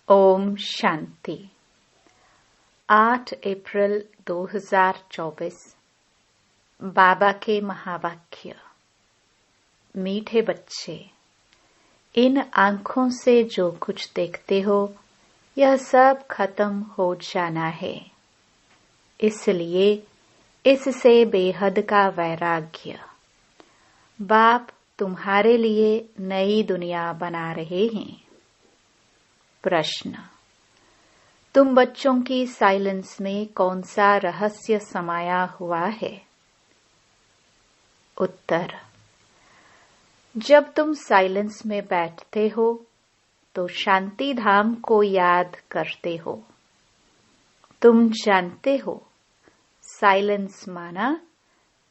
ओम शांति। 8 अप्रैल 2024। बाबा के महावाक्य। मीठे बच्चे, इन आंखों से जो कुछ देखते हो यह सब खत्म हो जाना है, इसलिए इससे बेहद का वैराग्य। बाप तुम्हारे लिए नई दुनिया बना रहे हैं। प्रश्न, तुम बच्चों की साइलेंस में कौन सा रहस्य समाया हुआ है? उत्तर, जब तुम साइलेंस में बैठते हो तो शांति धाम को याद करते हो। तुम जानते हो साइलेंस माना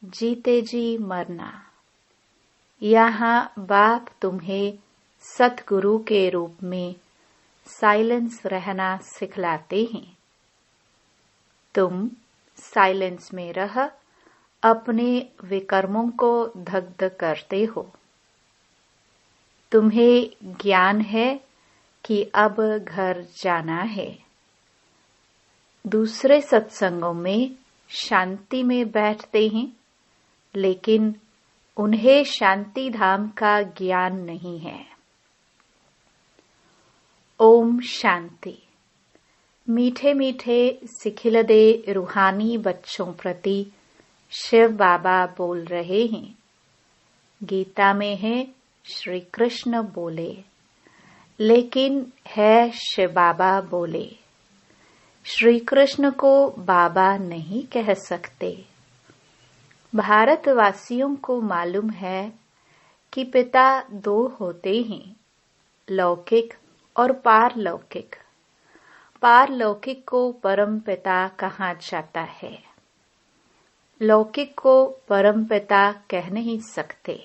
जीते जी मरना। यहाँ बाप तुम्हें सतगुरु के रूप में साइलेंस रहना सिखलाते हैं। तुम साइलेंस में रह अपने विकर्मों को दग्ध करते हो। तुम्हें ज्ञान है कि अब घर जाना है। दूसरे सत्संगों में शांति में बैठते हैं, लेकिन उन्हें शांति धाम का ज्ञान नहीं है। ओम शांति। मीठे मीठे सिखिलदे रूहानी बच्चों प्रति शिव बाबा बोल रहे हैं। गीता में है श्री कृष्ण बोले, लेकिन है शिव बाबा बोले। श्री कृष्ण को बाबा नहीं कह सकते। भारतवासियों को मालूम है कि पिता दो होते हैं, लौकिक और पारलौकिक। पारलौकिक को परम पिता कहा जाता है, लौकिक को परम पिता कह नहीं सकते।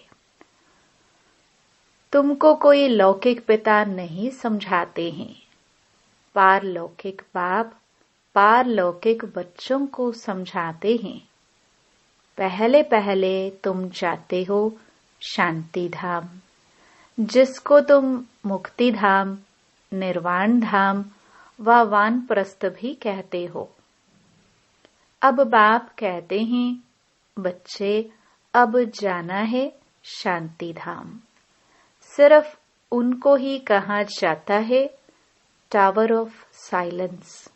तुमको कोई लौकिक पिता नहीं समझाते हैं। पारलौकिक बाप पारलौकिक बच्चों को समझाते हैं। पहले पहले तुम जाते हो शांति धाम, जिसको तुम मुक्ति धाम, निर्वाण धाम व वानप्रस्थ भी कहते हो। अब बाप कहते हैं, बच्चे अब जाना है शांति धाम। सिर्फ उनको ही कहा जाता है टावर ऑफ साइलेंस।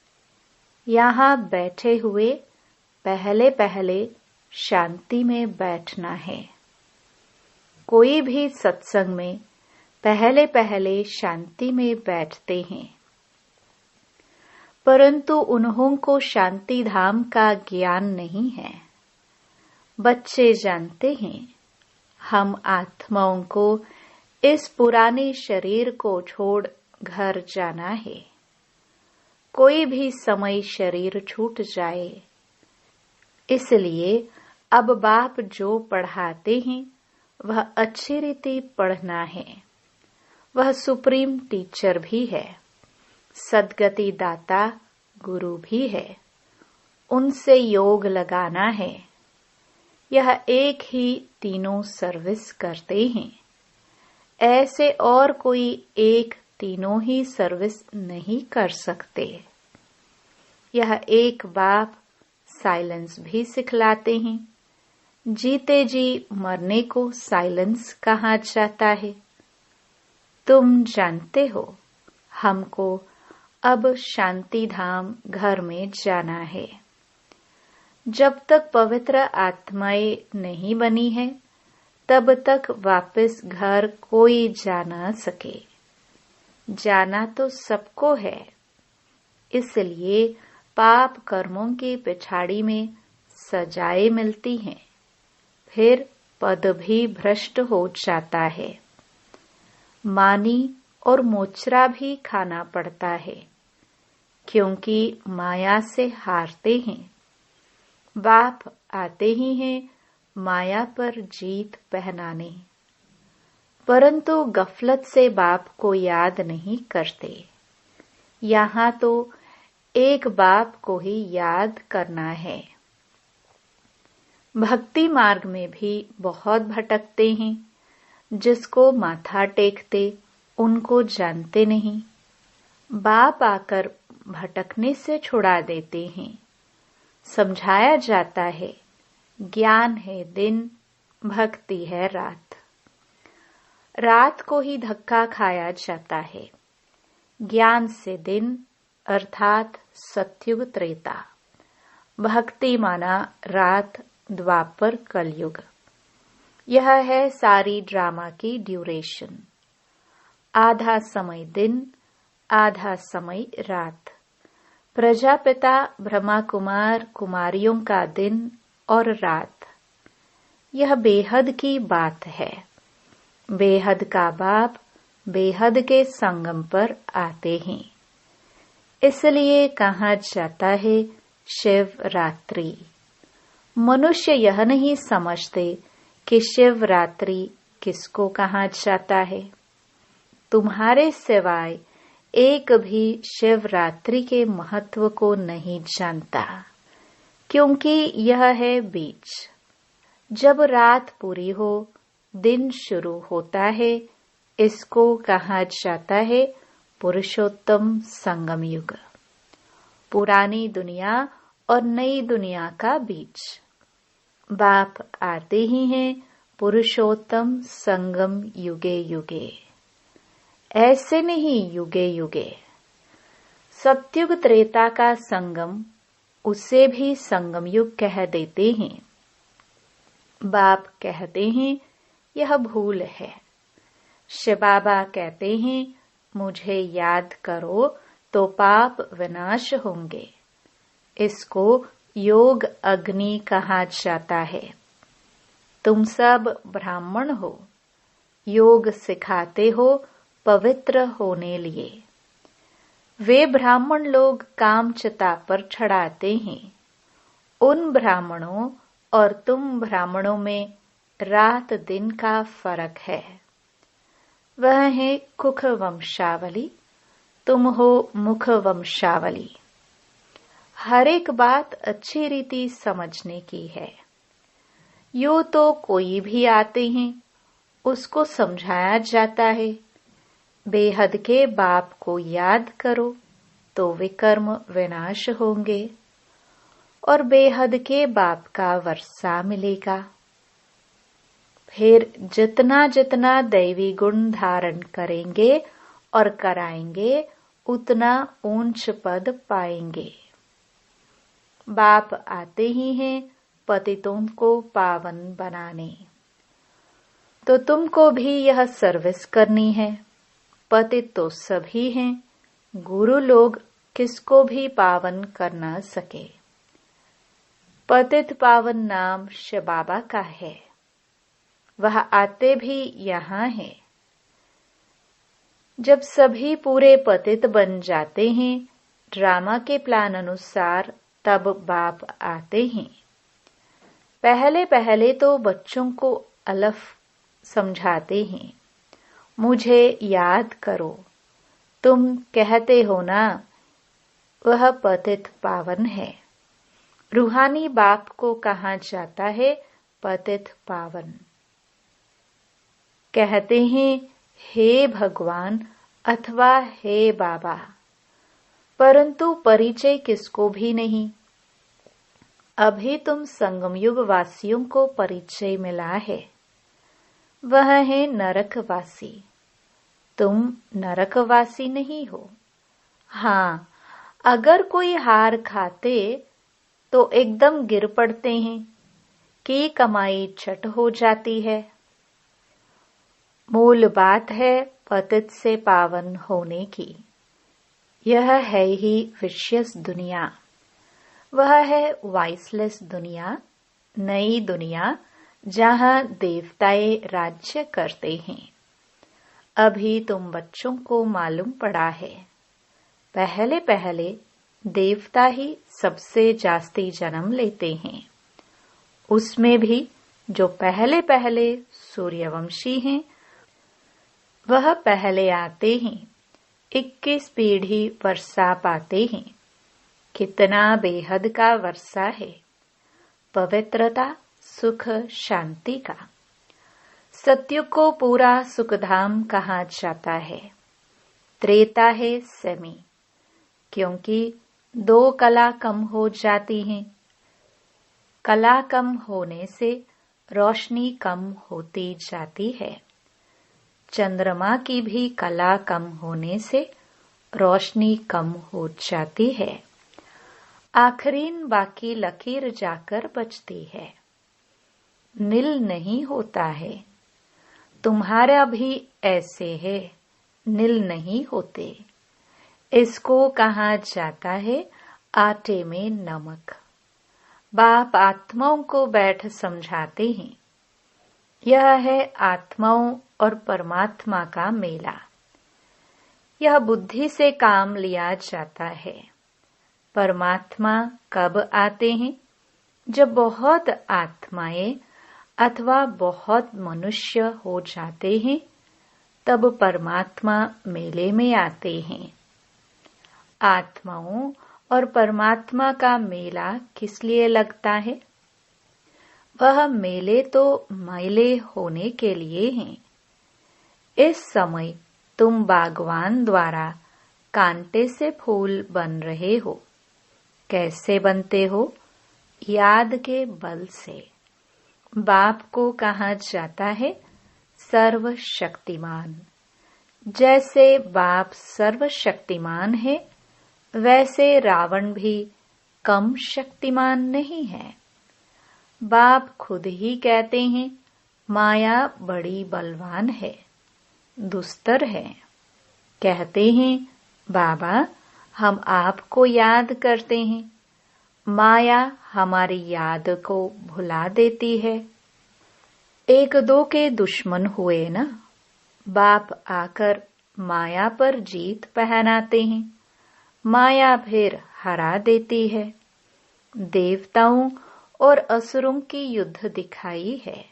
यहाँ बैठे हुए पहले पहले शांति में बैठना है। कोई भी सत्संग में पहले पहले शांति में बैठते हैं, परंतु उन्हों को शांति धाम का ज्ञान नहीं है। बच्चे जानते हैं हम आत्माओं को इस पुराने शरीर को छोड़ घर जाना है। कोई भी समय शरीर छूट जाए, इसलिए अब बाप जो पढ़ाते हैं वह अच्छी रीति पढ़ना है। वह सुप्रीम टीचर भी है, सद्गति दाता गुरु भी है। उनसे योग लगाना है। यह एक ही तीनों सर्विस करते हैं। ऐसे और कोई एक तीनों ही सर्विस नहीं कर सकते। यह एक बाप साइलेंस भी सिखलाते हैं। जीते जी मरने को साइलेंस कहा जाता है। तुम जानते हो हमको अब शांति धाम घर में जाना है। जब तक पवित्र आत्माएं नहीं बनी है, तब तक वापस घर कोई जा न सके। जाना तो सबको है, इसलिए पाप कर्मों की पिछाड़ी में सजाएं मिलती हैं, फिर पद भी भ्रष्ट हो जाता है। मानी और मोचरा भी खाना पड़ता है, क्योंकि माया से हारते हैं। बाप आते ही हैं माया पर जीत पहनाने, परंतु गफलत से बाप को याद नहीं करते। यहाँ तो एक बाप को ही याद करना है। भक्ति मार्ग में भी बहुत भटकते हैं। जिसको माथा टेकते उनको जानते नहीं। बाप आकर भटकने से छुड़ा देते हैं। समझाया जाता है, ज्ञान है दिन, भक्ति है रात। रात को ही धक्का खाया जाता है। ज्ञान से दिन अर्थात सत्युग त्रेता, भक्ति माना रात द्वापर कलयुग। यह है सारी ड्रामा की ड्यूरेशन। आधा समय दिन, आधा समय रात। प्रजापिता ब्रह्मा कुमार कुमारियों का दिन और रात। यह बेहद की बात है। बेहद का बाप बेहद के संगम पर आते हैं। इसलिए कहा जाता है शिवरात्रि। मनुष्य यह नहीं समझते कि शिवरात्रि किसको कहा जाता है। तुम्हारे सिवाय एक भी शिवरात्रि के महत्व को नहीं जानता, क्योंकि यह है बीच। जब रात पूरी हो, दिन शुरू होता है। इसको कहा जाता है पुरुषोत्तम संगम युग। पुरानी दुनिया और नई दुनिया का बीच। बाप आते ही हैं पुरुषोत्तम संगम युगे युगे। ऐसे नहीं युगे युगे। सत्युग त्रेता का संगम, उसे भी संगम युग कह देते हैं। बाप कहते हैं यह भूल है। शिव बाबा कहते हैं मुझे याद करो तो पाप विनाश होंगे। इसको योग अग्नि कहा जाता है। तुम सब ब्राह्मण हो, योग सिखाते हो पवित्र होने लिए। वे ब्राह्मण लोग काम चिता पर चढ़ाते हैं। उन ब्राह्मणों और तुम ब्राह्मणों में रात दिन का फर्क है। वह है कुख वंशावली, तुम हो मुख वंशावली। हर एक बात अच्छी रीति समझने की है। यूं तो कोई भी आते हैं, उसको समझाया जाता है बेहद के बाप को याद करो तो विकर्म विनाश होंगे और बेहद के बाप का वर्षा मिलेगा। फिर जितना जितना दैवी गुण धारण करेंगे और कराएंगे, उतना ऊंच पद पाएंगे। बाप आते ही हैं पतितों को पावन बनाने। तो तुमको भी यह सर्विस करनी है। पतित तो सभी हैं, गुरु लोग किसको भी पावन कर न सके। पतित पावन नाम शिव बाबा का है। वह आते भी यहाँ है। जब सभी पूरे पतित बन जाते हैं ड्रामा के प्लान अनुसार, तब बाप आते हैं। पहले पहले तो बच्चों को अलफ समझाते हैं, मुझे याद करो। तुम कहते हो ना वह पतित पावन है। रूहानी बाप को कहा जाता है पतित पावन। कहते हैं हे भगवान अथवा हे बाबा, परंतु परिचय किसको भी नहीं। अभी तुम संगमयुग वासियों को परिचय मिला है। वह है नरकवासी। तुम नरकवासी नहीं हो। हाँ, अगर कोई हार खाते तो एकदम गिर पड़ते हैं कि कमाई छट हो जाती है। मूल बात है पतित से पावन होने की। यह है ही विशेष दुनिया। वह है वाइसलेस दुनिया, नई दुनिया, जहाँ देवताएं राज्य करते हैं। अभी तुम बच्चों को मालूम पड़ा है, पहले पहले देवता ही सबसे जास्ती जन्म लेते हैं। उसमें भी जो पहले पहले सूर्यवंशी हैं, वह पहले आते हैं। 21 पीढ़ी वर्षा पाते हैं। कितना बेहद का वर्षा है, पवित्रता, सुख, शांति का। सत्युग को पूरा सुखधाम कहा जाता है। त्रेता है सेमी, क्योंकि 2 कला कम हो जाती हैं। कला कम होने से रोशनी कम होती जाती है। चंद्रमा की भी कला कम होने से रोशनी कम हो जाती है। आखिरीन बाकी लकीर जाकर बचती है। नील नहीं होता है। तुम्हारा भी ऐसे है, नील नहीं होते। इसको कहा जाता है आटे में नमक। बाप आत्माओं को बैठ समझाते हैं। यह है आत्माओं और परमात्मा का मेला। यह बुद्धि से काम लिया जाता है। परमात्मा कब आते हैं? जब बहुत आत्माएं अथवा बहुत मनुष्य हो जाते हैं, तब परमात्मा मेले में आते हैं। आत्माओं और परमात्मा का मेला किस लिए लगता है? वह मेले तो मैले होने के लिए हैं। इस समय तुम बागवान द्वारा कांटे से फूल बन रहे हो। कैसे बनते हो? याद के बल से। बाप को कहा जाता है सर्वशक्तिमान। जैसे बाप सर्वशक्तिमान है, वैसे रावण भी कम शक्तिमान नहीं है। बाप खुद ही कहते हैं माया बड़ी बलवान है, दुस्तर है। कहते हैं बाबा हम आपको याद करते हैं, माया हमारी याद को भुला देती है। 1-2 के दुश्मन हुए ना, बाप आकर माया पर जीत पहनाते हैं। माया फिर हरा देती है। देवताओं और असुरों की युद्ध दिखाई है,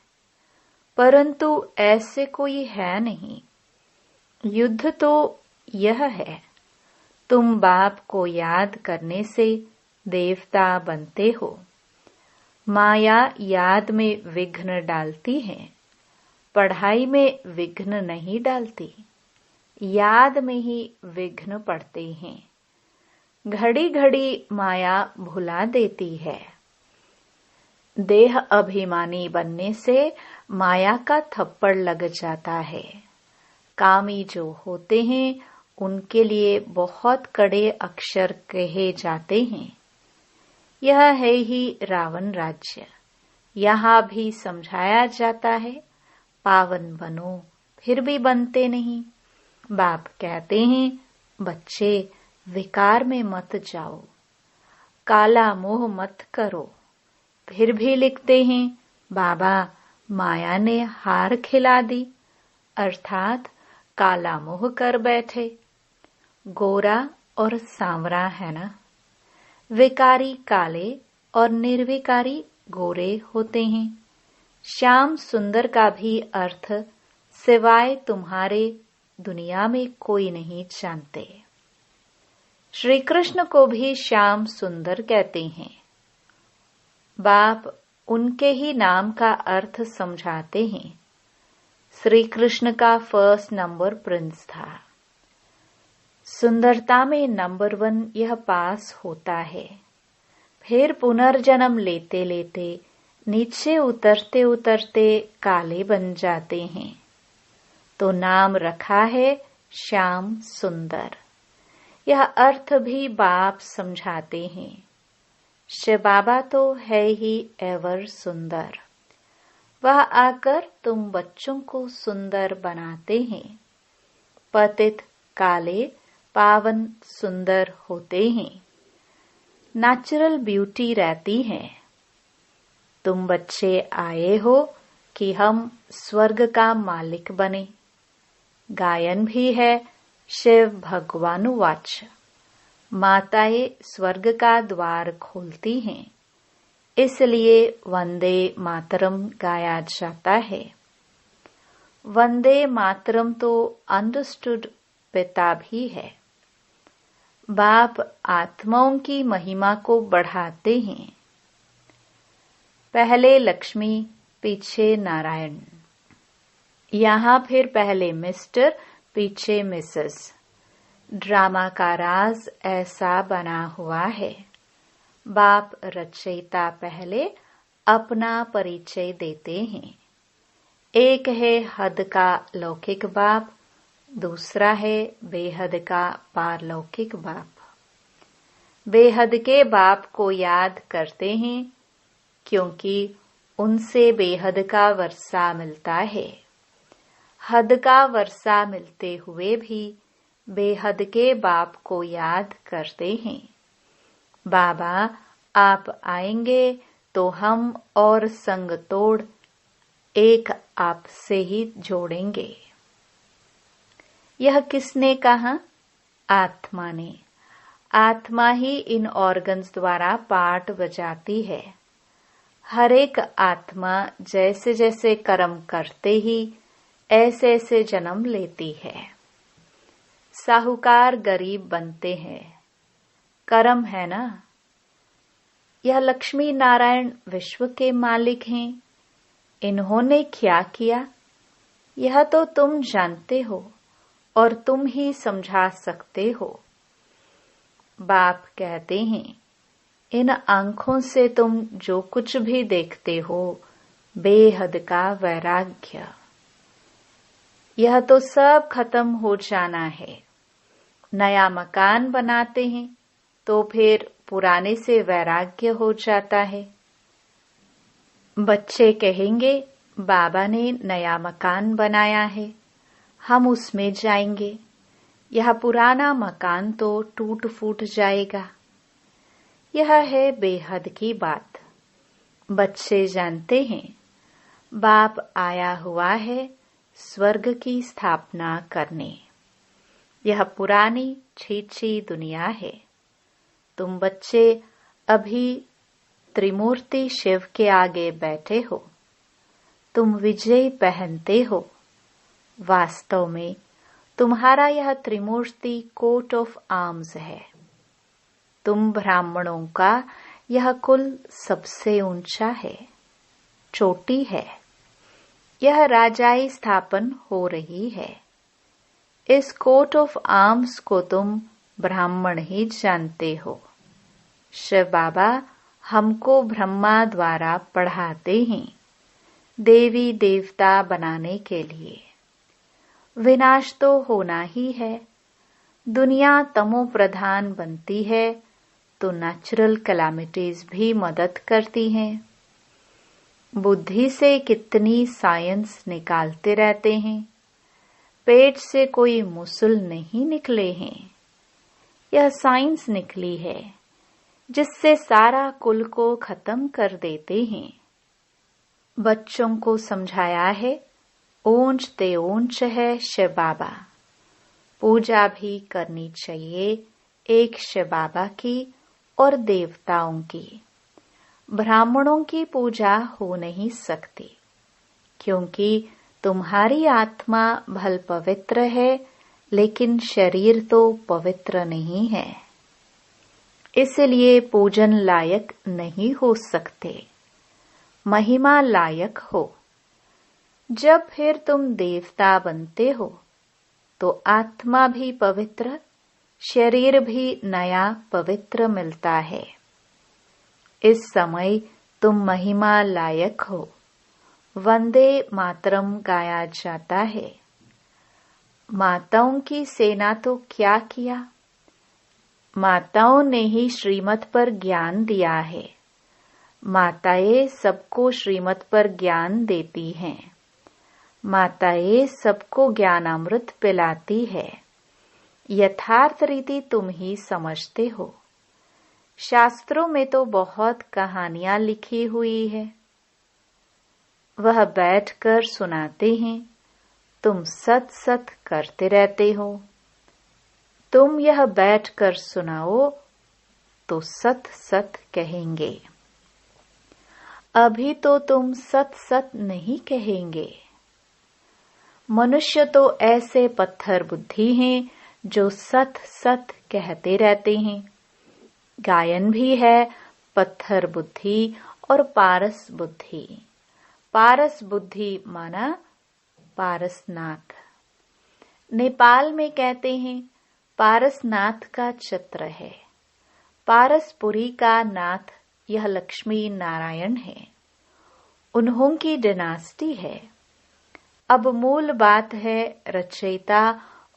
परंतु ऐसे कोई है नहीं। युद्ध तो यह है, तुम बाप को याद करने से देवता बनते हो। माया याद में विघ्न डालती है, पढ़ाई में विघ्न नहीं डालती। याद में ही विघ्न पड़ते हैं। घड़ी घड़ी माया भुला देती है। देह अभिमानी बनने से माया का थप्पड़ लग जाता है। कामी जो होते हैं उनके लिए बहुत कड़े अक्षर कहे जाते हैं। यह है ही रावण राज्य। यहाँ भी समझाया जाता है पावन बनो, फिर भी बनते नहीं। बाप कहते हैं बच्चे विकार में मत जाओ, काला मोह मत करो। फिर भी लिखते हैं बाबा माया ने हार खिला दी, अर्थात काला मोह कर बैठे। गोरा और सांवरा है ना। विकारी काले और निर्विकारी गोरे होते हैं। श्याम सुंदर का भी अर्थ सिवाय तुम्हारे दुनिया में कोई नहीं जानते। श्री कृष्ण को भी श्याम सुंदर कहते हैं। बाप उनके ही नाम का अर्थ समझाते हैं। श्री कृष्ण का 1 नंबर प्रिंस था। सुंदरता में नंबर 1 यह पास होता है। फिर पुनर्जन्म लेते लेते नीचे उतरते उतरते काले बन जाते हैं, तो नाम रखा है श्याम सुंदर। यह अर्थ भी बाप समझाते हैं। शिव बाबा तो है ही एवर सुंदर। वह आकर तुम बच्चों को सुंदर बनाते हैं। पतित काले पावन सुंदर होते हैं। नेचुरल ब्यूटी रहती है। तुम बच्चे आए हो कि हम स्वर्ग का मालिक बने। गायन भी है शिव भगवानुवाच। माताएं स्वर्ग का द्वार खोलती हैं, इसलिए वंदे मातरम गाया जाता है। वंदे मातरम तो अंडरस्टूड पिता भी है। बाप आत्माओं की महिमा को बढ़ाते हैं। पहले लक्ष्मी, पीछे नारायण। यहाँ फिर पहले मिस्टर, पीछे मिसेस। ड्रामा का राज ऐसा बना हुआ है। बाप रचयिता पहले अपना परिचय देते हैं। एक है हद का लौकिक बाप, दूसरा है बेहद का पारलौकिक बाप। बेहद के बाप को याद करते हैं क्योंकि उनसे बेहद का वर्षा मिलता है। हद का वर्षा मिलते हुए भी बेहद के बाप को याद करते हैं। बाबा आप आएंगे तो हम और संग तोड़ एक आपसे ही जोड़ेंगे। यह किसने कहा? आत्मा ने। आत्मा ही इन ऑर्गन्स द्वारा पार्ट बजाती है। हर एक आत्मा जैसे जैसे कर्म करते ही ऐसे ऐसे जन्म लेती है। साहूकार गरीब बनते हैं, कर्म है ना। यह लक्ष्मी नारायण विश्व के मालिक हैं। इन्होंने क्या किया यह तो तुम जानते हो और तुम ही समझा सकते हो। बाप कहते हैं इन आंखों से तुम जो कुछ भी देखते हो बेहद का वैराग्य, यह तो सब खत्म हो जाना है। नया मकान बनाते हैं तो फिर पुराने से वैराग्य हो जाता है। बच्चे कहेंगे बाबा ने नया मकान बनाया है, हम उसमें जाएंगे। यह पुराना मकान तो टूट फूट जाएगा। यह है बेहद की बात। बच्चे जानते हैं बाप आया हुआ है स्वर्ग की स्थापना करने। यह पुरानी छीछी दुनिया है। तुम बच्चे अभी त्रिमूर्ति शिव के आगे बैठे हो। तुम विजय पहनते हो। वास्तव में तुम्हारा यह त्रिमूर्ति कोट ऑफ आर्म्स है। तुम ब्राह्मणों का यह कुल सबसे ऊंचा है, चोटी है। यह राजाई स्थापन हो रही है। इस कोट ऑफ आर्म्स को तुम ब्राह्मण ही जानते हो। शिव बाबा हमको ब्रह्मा द्वारा पढ़ाते हैं देवी देवता बनाने के लिए। विनाश तो होना ही है। दुनिया तमो प्रधान बनती है तो नेचुरल कैलामिटीज भी मदद करती हैं। बुद्धि से कितनी साइंस निकालते रहते हैं, पेट से कोई मुसल नहीं निकले हैं। यह साइंस निकली है जिससे सारा कुल को खत्म कर देते हैं। बच्चों को समझाया है ऊंच ते ऊंच है शिव बाबा। पूजा भी करनी चाहिए एक शिव बाबा की और देवताओं की। ब्राह्मणों की पूजा हो नहीं सकती क्योंकि तुम्हारी आत्मा भल पवित्र है लेकिन शरीर तो पवित्र नहीं है, इसलिए पूजन लायक नहीं हो सकते। महिमा लायक हो। जब फिर तुम देवता बनते हो तो आत्मा भी पवित्र, शरीर भी नया पवित्र मिलता है। इस समय तुम महिमा लायक हो। वंदे मातरम गाया जाता है। माताओं की सेना तो क्या किया, माताओं ने ही श्रीमत पर ज्ञान दिया है। माताएं सबको श्रीमत पर ज्ञान देती हैं। माताएं सबको ज्ञानामृत पिलाती है। यथार्थ रीति तुम ही समझते हो। शास्त्रों में तो बहुत कहानियां लिखी हुई है, वह बैठकर सुनाते हैं। तुम सत सत करते रहते हो। तुम यह बैठकर सुनाओ तो सत सत कहेंगे। अभी तो तुम सत सत नहीं कहेंगे। मनुष्य तो ऐसे पत्थर बुद्धि हैं जो सत सत कहते रहते हैं। गायन भी है पत्थर बुद्धि और पारस बुद्धि। पारस बुद्धि माना पारसनाथ। नेपाल में कहते हैं पारसनाथ का चित्र है। पारसपुरी का नाथ यह लक्ष्मी नारायण है। उन्हों की डिनास्टी है। अब मूल बात है रचयिता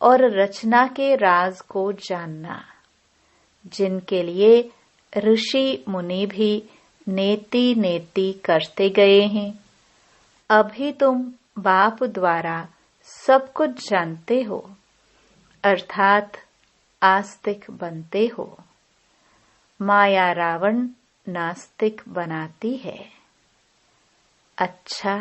और रचना के राज को जानना, जिनके लिए ऋषि मुनि भी नेति नेति करते गए हैं। अभी तुम बाप द्वारा सब कुछ जानते हो, अर्थात आस्तिक बनते हो। माया रावण नास्तिक बनाती है। अच्छा,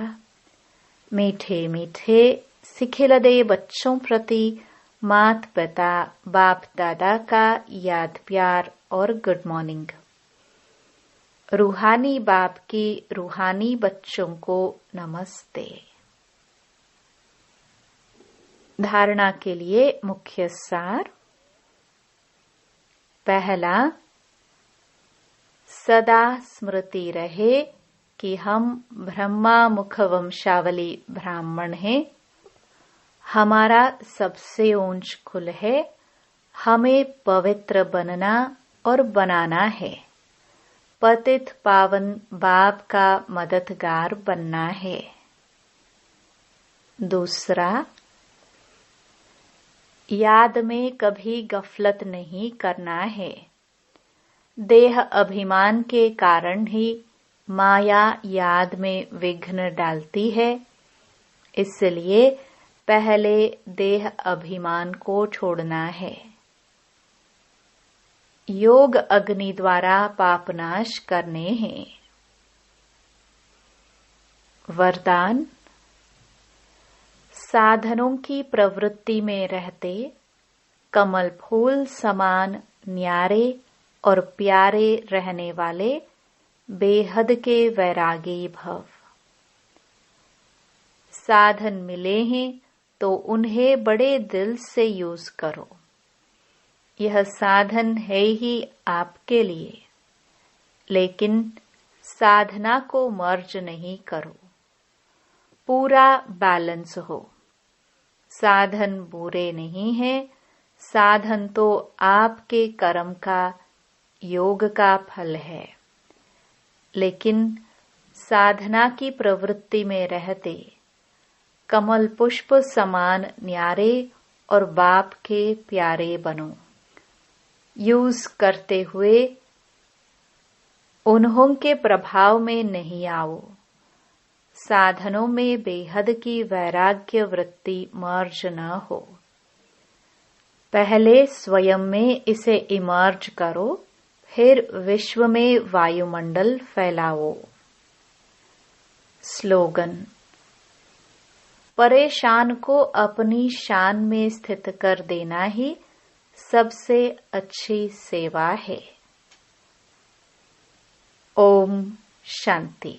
मीठे मीठे सिखिलदे बच्चों प्रति मात पिता बाप दादा का याद प्यार और गुड मॉर्निंग। रूहानी बाप की रूहानी बच्चों को नमस्ते। धारणा के लिए मुख्य सार। पहला, सदा स्मृति रहे कि हम ब्रह्मा मुख वंशावली ब्राह्मण हैं। हमारा सबसे ऊंच कुल है। हमें पवित्र बनना और बनाना है। पतित पावन बाप का मददगार बनना है। दूसरा, याद में कभी गफलत नहीं करना है। देह अभिमान के कारण ही माया याद में विघ्न डालती है। इसलिए पहले देह अभिमान को छोड़ना है। योग अग्नि द्वारा पापनाश करने हैं। वरदान, साधनों की प्रवृत्ति में रहते कमल फूल समान न्यारे और प्यारे रहने वाले बेहद के वैरागी भव। साधन मिले हैं तो उन्हें बड़े दिल से यूज करो। यह साधन है ही आपके लिए, लेकिन साधना को मर्ज नहीं करो। पूरा बैलेंस हो। साधन बुरे नहीं है। साधन तो आपके कर्म का योग का फल है, लेकिन साधना की प्रवृत्ति में रहते कमल पुष्प समान न्यारे और बाप के प्यारे बनो। यूज करते हुए उन्हों के प्रभाव में नहीं आओ। साधनों में बेहद की वैराग्य वृत्ति मर्ज न हो। पहले स्वयं में इसे इमर्ज करो, फिर विश्व में वायुमंडल फैलाओ। स्लोगन, परेशान को अपनी शान में स्थित कर देना ही सबसे अच्छी सेवा है। ओम शांति।